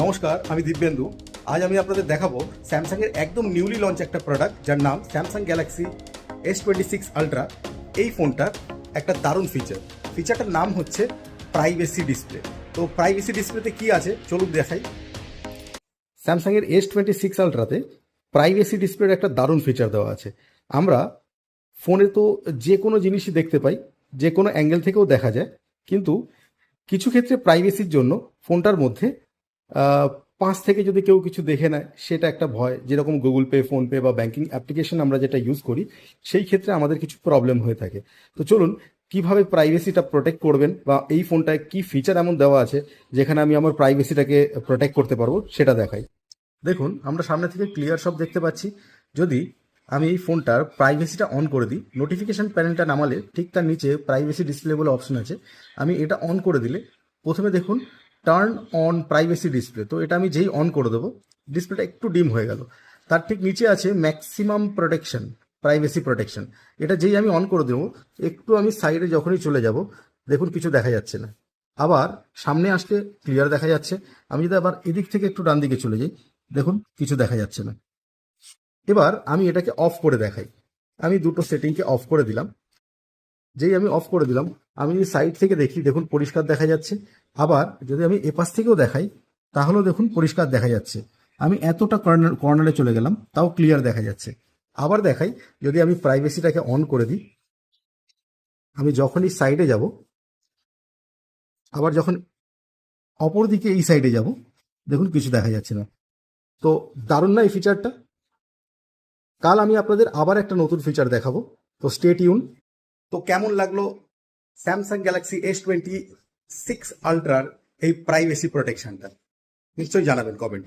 নমস্কার, আমি দিব্যেন্দু। আজ আমি আপনাদের দেখাবো স্যামসাংয়ের একদম নিউলি লঞ্চ একটা প্রোডাক্ট, যার নাম স্যামসাং গ্যালাক্সি S26 আলট্রা। এই ফোনটার একটা দারুণ ফিচারটার নাম হচ্ছে প্রাইভেসি ডিসপ্লে। তো প্রাইভেসি ডিসপ্লেতে কি আছে চলুন দেখাই। স্যামসাংয়ের S26 আলট্রাতে প্রাইভেসি ডিসপ্লের একটা দারুণ ফিচার দেওয়া আছে। আমরা ফোনে তো যে কোনো জিনিসই দেখতে পাই, যে কোনো অ্যাঙ্গেল থেকেও দেখা যায়, কিন্তু কিছু ক্ষেত্রে প্রাইভেসির জন্য ফোনটার মধ্যে আহ, পাশ থেকে যদি কেউ কিছু দেখে নেয় সেটা একটা ভয়। যেরকম গুগল পে, ফোনপে বা ব্যাংকিং অ্যাপ্লিকেশন আমরা যেটা ইউজ করি, সেই ক্ষেত্রে আমাদের কিছু প্রবলেম হয়ে থাকে। তো চলুন কিভাবে প্রাইভেসিটা প্রোটেক্ট করবেন বা এই ফোনটায় কি ফিচার এমন দেওয়া আছে যেখানে আমি আমার প্রাইভেসিটাকে প্রোটেক্ট করতে পারবো সেটা দেখাই। দেখুন, আমরা সামনে থেকে ক্লিয়ার সব দেখতে পাচ্ছি। যদি আমি এই ফোনটার প্রাইভেসিটা অন করে দিই, নোটিফিকেশন প্যানেলটা নামালে ঠিক তার নিচে প্রাইভেসি ডিসপ্লে বলে অপশন আছে। আমি এটা অন করে দিলে প্রথমে দেখুন টার্ন অন প্রাইভেসি ডিসপ্লে। তো এটা আমি যেই অন করে দেবো, ডিসপ্লেটা একটু ডিম হয়ে গেল। তার ঠিক নিচে আছে ম্যাক্সিমাম প্রোটেকশন, প্রাইভেসি প্রোটেকশন। এটা যেই আমি অন করে দেবো, একটু আমি সাইডে যখনই চলে যাব, দেখুন কিছু দেখা যাচ্ছে না। আবার সামনে আসলে ক্লিয়ার দেখা যাচ্ছে। আমি যদি আবার এদিক থেকে একটু ডান দিকে চলে যাই, দেখুন কিছু দেখা যাচ্ছে না। এবার আমি এটাকে অফ করে দেখাই। আমি দুটো সেটিংকে অফ করে দিলাম। যেই আমি অফ করে দিলাম, আমি যদি সাইড থেকে দেখি, দেখুন পরিষ্কার দেখা যাচ্ছে। আবার যদি আমি এপাশ থেকেও দেখাই, তাহলেও দেখুন পরিষ্কার দেখা যাচ্ছে। আমি এতটা কর্নারে চলে গেলাম, তাও ক্লিয়ার দেখা যাচ্ছে। আবার দেখাই, যদি আমি প্রাইভেসিটাকে অন করে দিই, আমি যখনই সাইডে যাব, আবার যখন অপর দিকে এই সাইডে যাব, দেখুন কিছু দেখা যাচ্ছে না। তো দারুণ না এই ফিচারটা? কাল আমি আপনাদের আবার একটা নতুন ফিচার দেখাবো, তো স্টে টিউন। তো কেমন লাগলো স্যামসাং গ্যালাক্সি S26 আলট্রার এই প্রাইভেসি প্রোটেকশনটা? নিশ্চয়ই জানাবেন কমেন্টে।